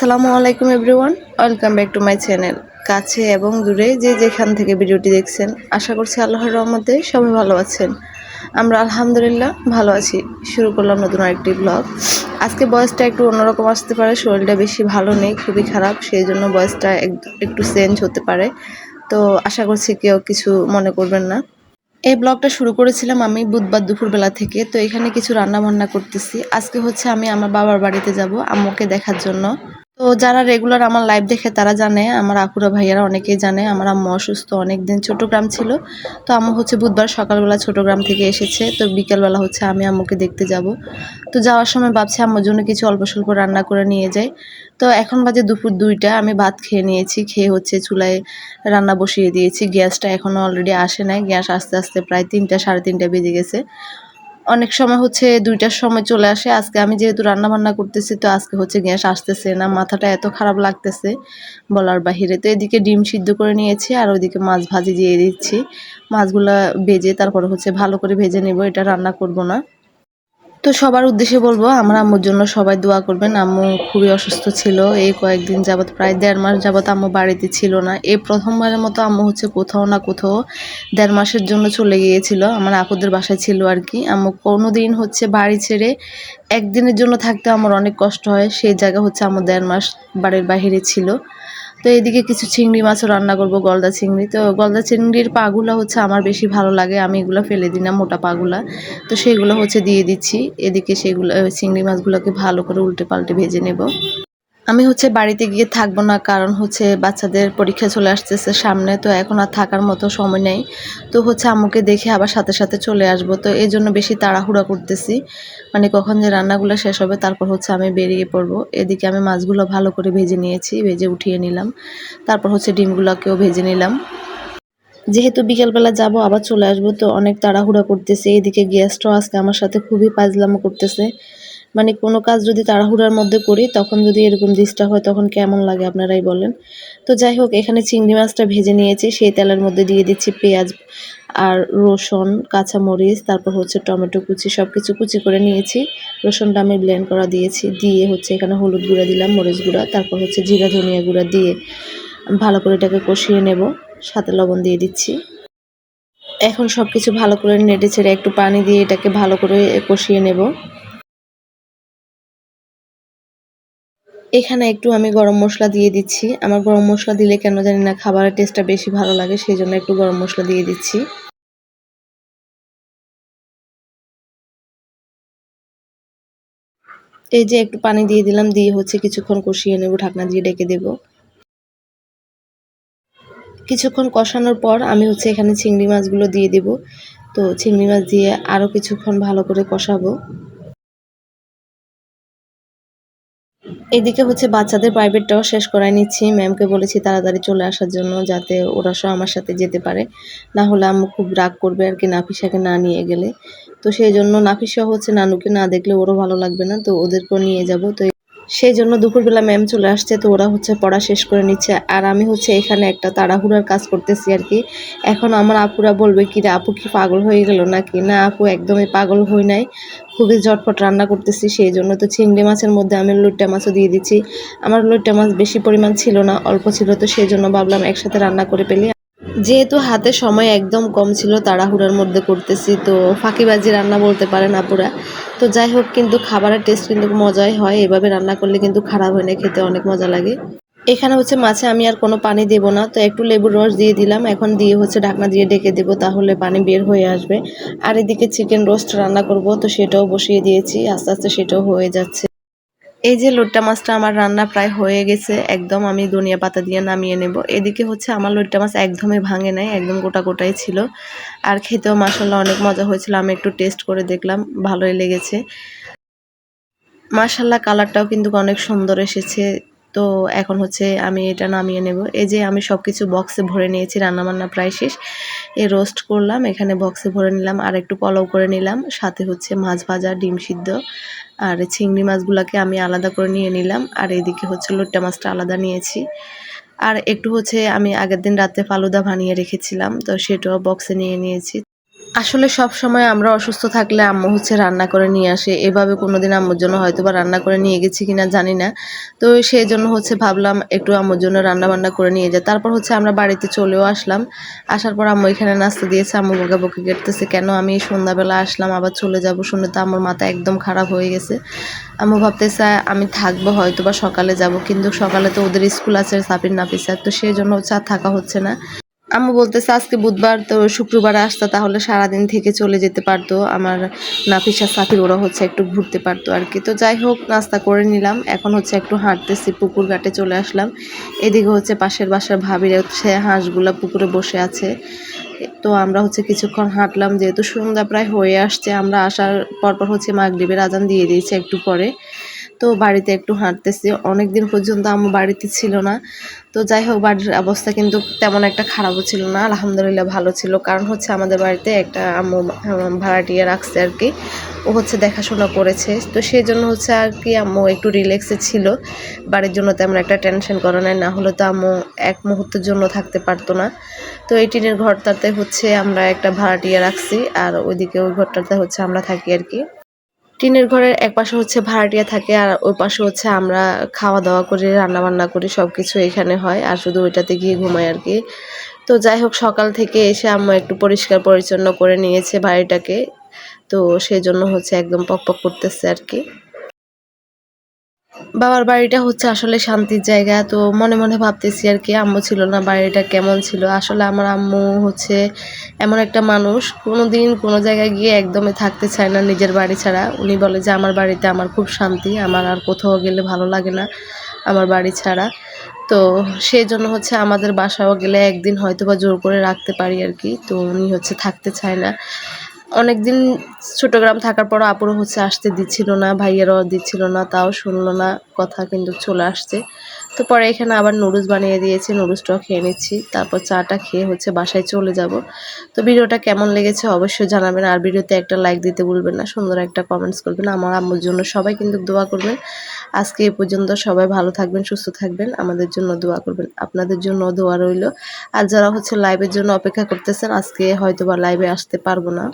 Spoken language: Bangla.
আসসালামু আলাইকুম everyone, welcome back to my channel. কাছে এবং দূরে যে যেখান থেকে ভিডিওটি দেখছেন, আশা করছি আল্লাহর রহমতে সবাই ভালো আছেন। আমরা আলহামদুলিল্লাহ ভালো আছি। শুরু করলাম নতুন আরেকটি ব্লগ। আজকে ভয়েসটা একটু অন্যরকম আসতে পারে, শরীরটা বেশি ভালো নেই, খুবই খারাপ, সেই জন্য ভয়েসটা একটু চেঞ্জ হতে পারে। তো আশা করছি কেউ কিছু মনে করবেন না। এই ব্লগটা শুরু করেছিলাম আমি বুধবার দুপুরবেলা থেকে। তো এখানে কিছু রান্না বান্না করতেছি। আজকে হচ্ছে আমি আমার বাবার বাড়িতে যাব আম্মুকে দেখার জন্য। তো যারা রেগুলার আমার লাইভ দেখে তারা জানে, আমার আপুরা ভাইয়ারা অনেকেই জানে আমার আম্মু অসুস্থ, অনেকদিন চট্টগ্রাম ছিল। তো আম্মু হচ্ছে বুধবার সকালবেলা চট্টগ্রাম থেকে এসেছে, তো বিকেলবেলা হচ্ছে আমি আম্মুকে দেখতে যাব। তো যাওয়ার সময় ভাবছি আম্মুর জন্য কিছু অল্প স্বল্প রান্না করে নিয়ে যাই। তো এখন বাজে দুপুর 2টা, আমি ভাত খেয়ে নিয়েছি, খেয়ে হচ্ছে চুলায় রান্না বসিয়ে দিয়েছি। গ্যাসটা এখনও অলরেডি আসে নাই, গ্যাস আস্তে আস্তে প্রায় 3টা 3:30 বেজে গেছে। অনেক সময় হচ্ছে 2টার সময় চলে আসে। আজকে আমি যেহেতু রান্না বান্না করতেছি, তো আজকে হচ্ছে গ্যাস আসতেছে না, মাথাটা এত খারাপ লাগতেছে বলার বাহিরে। তো এদিকে ডিম সিদ্ধ করে নিয়েছি আর ওইদিকে মাছ ভাজি দিয়ে দিচ্ছি। মাছগুলা ভেজে তারপরে হচ্ছে ভালো করে ভেজে নেব, এটা রান্না করব না। তো সবার উদ্দেশ্যে বলবো আমার আম্মুর জন্য সবাই দোয়া করবেন। আম্মু খুবই অসুস্থ ছিল, এই কয়েকদিন যাবত প্রায় 1.5 মাস যাবত আম্মু বাড়িতে ছিল না। এই প্রথমবারের মতো আম্মু হচ্ছে কোথাও না কোথাও 1.5 মাসের জন্য চলে গিয়েছিল, আমার আপুদের বাসায় ছিল আর কি। আম্মু কোনোদিন হচ্ছে বাড়ি ছেড়ে একদিনের জন্য থাকতে আমার অনেক কষ্ট হয়, সেই জায়গা হচ্ছে আম্মু 1.5 মাস বাড়ির বাহিরে ছিল। তো এদিকে কিছু চিংড়ি মাছও রান্না করব, গলদা চিংড়ি। তো গলদা চিংড়ির পাগুলা হচ্ছে আমার বেশি ভালো লাগে, আমি এগুলো ফেলে দিই না, মোটা পাগুলা। তো সেগুলো হচ্ছে দিয়ে দিচ্ছি। এদিকে সেগুলো চিংড়ি মাছগুলোকে ভালো করে উল্টে পাল্টে ভেজে নেব। আমি হচ্ছে বাড়িতে গিয়ে থাকবো না, কারণ হচ্ছে বাচ্চাদের পরীক্ষা চলে আসতেছে সামনে, তো এখন আর থাকার মতো সময় নেই। তো হচ্ছে আম্মুকে দেখে আবার সাথে সাথে চলে আসবো, তো এই জন্য বেশি তাড়াহুড়া করতেছি, মানে কখন যে রান্নাগুলো শেষ হবে তারপর হচ্ছে আমি বেরিয়ে পড়বো। এদিকে আমি মাছগুলো ভালো করে ভেজে নিয়েছি, ভেজে উঠিয়ে নিলাম। তারপর হচ্ছে ডিমগুলোকেও ভেজে নিলাম। যেহেতু বিকেলবেলা যাব আবার চলে আসবো, তো অনেক তাড়াহুড়া করতেছে। এদিকে গেস্টও আজকে আমার সাথে খুবই ফাজলামো করতেছে, মানে কোনো কাজ যদি তাড়াহুড়ার মধ্যে করি তখন যদি এরকম ডিস্টার্ব হয় তখন কেমন লাগে আপনারাই বলেন। তো যাই হোক, এখানে চিংড়ি মাছটা ভেজে নিয়েছি, সেই তেলের মধ্যে দিয়ে দিচ্ছি পেঁয়াজ আর রসুন, কাঁচামরিচ, তারপর হচ্ছে টমেটো কুচি, সব কিছু কুচি করে নিয়েছি। রসুনটা আমি ব্লেন্ড করা দিয়েছি, দিয়ে হচ্ছে এখানে হলুদ গুঁড়া দিলাম, মরিচ গুঁড়া, তারপর হচ্ছে জিরা ধনিয়া গুঁড়া দিয়ে ভালো করে এটাকে কষিয়ে নেব। সাথে লবণ দিয়ে দিচ্ছি। এখন সবকিছু ভালো করে নেড়ে ছেড়ে একটু পানি দিয়ে এটাকে ভালো করে কষিয়ে নেব। এখানে একটু আমি গরম মশলা দিয়ে দিচ্ছি। আমার গরম মশলা দিলে কেন জানি না খাবারের টেস্টটা বেশি ভালো লাগে, সেই জন্য একটু গরম মশলা দিয়ে দিচ্ছি। এই যে একটু পানি দিয়ে দিলাম, দিয়ে হচ্ছে কিছুক্ষণ কষিয়ে নেব, ঢাকনা দিয়ে ঢেকে দেব। কিছুক্ষণ কষানোর পর আমি হচ্ছে এখানে চিংড়ি মাছগুলো দিয়ে দেব। তো চিংড়ি মাছ দিয়ে আরও কিছুক্ষণ ভালো করে কষাবো। এদিকে হচ্ছে বাচ্চাদের প্রাইভেটটাও শেষ করাই নিচ্ছি। ম্যামকে বলেছি তাড়াতাড়ি চলে আসার জন্য, যাতে ওরা সব আমার সাথে যেতে পারে, না হলে আম্মু খুব রাগ করবে আর কি নাফিসাকে না নিয়ে গেলে। তো সেই জন্য নাফিসা হচ্ছে নানুকে না দেখলে ওরও ভালো লাগবে না, তো ওদেরকেও নিয়ে যাব। তো সেই জন্য দুপুরবেলা ম্যাম চলে আসছে, তো ওরা হচ্ছে পড়া শেষ করে নিচ্ছে, আর আমি হচ্ছে এখানে একটা তাড়াহুড়ার কাজ করতেছি আর কি। এখন আমার আপুরা বলবে কি রে, আপু কি পাগল হয়ে গেল নাকি? না আপু, একদমই পাগল হই নাই, খুবই ঝটপট রান্না করতেছি সেই জন্য। তো চিংড়ি মাছের মধ্যে আমি লইট্টা মাছও দিয়ে দিচ্ছি। আমার লইট্টা মাছ বেশি পরিমাণ ছিল না, অল্প ছিল, তো সেই জন্য ভাবলাম একসাথে রান্না করে ফেলি। যেহেতু হাতে সময় একদম কম ছিল, তাড়াহুড়ার মধ্যে করতেছি, তো ফাঁকিবাজি রান্না বলতে পারেন আপুরা। তো যাই হোক, কিন্তু খাবারের টেস্ট কিন্তু মজাই হয়, এভাবে রান্না করলে কিন্তু খারাপ হয় না, খেতে অনেক মজা লাগে। এখানে হচ্ছে মাছে আমি আর কোনো পানি দেব না, তো একটু লেবুর রস দিয়ে দিলাম। এখন দিয়ে হচ্ছে ঢাকনা দিয়ে ঢেকে দেবো, তাহলে পানি বের হয়ে আসবে। আর এদিকে চিকেন রোস্ট রান্না করব, তো সেটাও বসিয়ে দিয়েছি, আস্তে আস্তে সেটাও হয়ে যাচ্ছে। এই যে লইট্টা মাছটা আমার রান্না প্রায় হয়ে গেছে একদম, আমি ধনিয়া পাতা দিয়ে নামিয়ে নেব। এদিকে হচ্ছে আমার লইট্টা মাছ একদমই ভাঙে নাই, একদম গোটা গোটাই ছিল, আর খেতেও মাশাআল্লাহ অনেক মজা হয়েছিল। আমি একটু টেস্ট করে দেখলাম, ভালোই লেগেছে মাশাআল্লাহ। কালারটাও কিন্তু অনেক সুন্দর এসেছে। তো এখন হচ্ছে আমি এটা নামিয়ে নেব। এই যে আমি সবকিছু বক্সে ভরে নিয়েছি, রান্নাবান্না প্রায় শেষ। এই রোস্ট করলাম, এখানে বক্সে ভরে নিলাম, আর একটু পোলাও করে নিলাম, সাথে হচ্ছে মাছ ভাজা, ডিম সিদ্ধ, আর চিংড়ি মাছগুলোকে আমি আলাদা করে নিয়ে নিলাম, আর এদিকে হচ্ছে লইট্টা মাছটা আলাদা নিয়েছি। আর একটু হচ্ছে আমি আগের দিন রাতে ফালুদা বানিয়ে রেখেছিলাম, তো সেটাও বক্সে নিয়ে নিয়েছি। আসলে সবসময় আমরা অসুস্থ থাকলে আম্মু হচ্ছে রান্না করে নিয়ে আসে। এভাবে কোনোদিন আম্মুর জন্য হয়তোবা রান্না করে নিয়ে গেছি কিনা জানি না। তো সেজন্য হচ্ছে ভাবলাম একটু আম্মুর জন্য রান্না-বান্না করে নিয়ে যাই। তারপর হচ্ছে আমরা বাড়িতে চলেও আসলাম। আসার পর আম্মু এখানে নাস্তা দিয়েছে। আম্মু বকাবকি করতেছে, "কেন আমি সন্ধ্যাবেলা আসলাম আবার চলে যাবো?" শুনে তো আম্মুর মাথা একদম খারাপ হয়ে গেছে। আম্মু ভাবতেছে আমি থাকবো হয়তোবা সকালে যাবো। কিন্তু সকালে তো ওদের স্কুল আছে সাবির নাফিসার। তো সেজন্য হচ্ছে আর থাকা হচ্ছে না। আম্মু বলতেছে আজকে বুধবার তো শুক্রবারে আসতো তাহলে সারাদিন থেকে চলে যেতে পারতো। আমার নাফিসা সাথীর ওরা হচ্ছে একটু ঘুরতে পারতো আর কি। তো যাই হোক নাস্তা করে নিলাম। এখন হচ্ছে একটু হাঁটতেছি, পুকুর ঘাটে চলে আসলাম। এদিকে হচ্ছে পাশের বাসার ভাবিরা হচ্ছে হাঁসগুলা পুকুরে বসে আছে। তো আমরা হচ্ছে কিছুক্ষণ হাঁটলাম, যেহেতু সন্ধ্যা প্রায় হয়ে আসছে। আমরা আসার পরপর হচ্ছে মাগরিবের আজান দিয়ে দিয়েছে একটু পরে। তো বাড়িতে একটু হাঁটতেছি। অনেকদিন পর্যন্ত আম্মু বাড়িতে ছিল না। তো যাই হোক বাড়ির অবস্থা কিন্তু তেমন একটা খারাপও ছিল না। আলহামদুলিল্লাহ ভালো ছিল। কারণ হচ্ছে আমাদের বাড়িতে একটা আম্মু ভাড়াটিয়া রাখছে আর কি। ও হচ্ছে দেখাশোনা করেছে। তো সেজন্য হচ্ছে আর কি আম্মু একটু রিল্যাক্সে ছিল। বাড়ির জন্য তেমন একটা টেনশন করে নাই। না হলে তো আম্মু এক মুহূর্তের জন্য থাকতে পারতো না। তো এই টিনের ঘরটাতে হচ্ছে আমরা একটা ভাড়াটিয়া রাখছি। আর ওইদিকে ওই ঘরটাতে হচ্ছে আমরা থাকি আর কি। টিনের ঘরের একপাশে হচ্ছে ভাড়াটিয়া থাকে আর ওই পাশে হচ্ছে আমরা খাওয়া-দাওয়া করি, রান্নাবান্না করি, সবকিছু এখানে হয়। আর শুধু ওইটাতে গিয়ে ঘুমাই আর কি। তো যাই হোক সকাল থেকে এসে আম্মু একটু পরিষ্কার পরিচ্ছন্ন করে নিয়েছে বাড়িটাকে। তো সেজন্য হচ্ছে একদম পকপক করতেছে আর কি। বাবার বাড়িটা হচ্ছে আসলে শান্তির জায়গা। তো মনে মনে ভাবতেছি আর কি আম্মু ছিল না বাড়িটা কেমন ছিল। আসলে আমার আম্মু হচ্ছে এমন একটা মানুষ, কোনোদিন কোনো জায়গায় গিয়ে একদমই থাকতে চায় না নিজের বাড়ি ছাড়া। উনি বলে যে আমার বাড়িতে আমার খুব শান্তি, আমার আর কোথাও গেলে ভালো লাগে না আমার বাড়ি ছাড়া। তো সেজন্য হচ্ছে আমাদের বাসাও গেলে একদিন হয়তোবা জোর করে রাখতে পারি আর কি। তো উনি হচ্ছে থাকতে চায় না। অনেকদিন চট্টগ্রাম থাকার পরও আপুরও হচ্ছে আসতে দিচ্ছিল না, ভাইয়ারাও দিচ্ছিল না, তাও শুনলো না কথা, কিন্তু চলে আসছে। তো পরে এখানে আবার নুডলস বানিয়ে দিয়েছে, নুডলসটাও খেয়ে নিচ্ছি। তারপর চাটা খেয়ে হচ্ছে বাসায় চলে যাব। তো ভিডিওটা কেমন লেগেছে অবশ্যই জানাবেন। আর ভিডিওতে একটা লাইক দিতে ভুলবেন না, সুন্দর একটা কমেন্টস করবেন। আমার আম্মুর জন্য সবাই কিন্তু দোয়া করবেন। আজকে এ পর্যন্ত, সবাই ভালো থাকবেন, সুস্থ থাকবেন, আমাদের জন্য দোয়া করবেন। আপনাদের জন্য দোয়া রইল। আর যারা হচ্ছে লাইভের জন্য অপেক্ষা করতেছেন, আজকে হয়তোবা লাইভে আসতে পারবো না।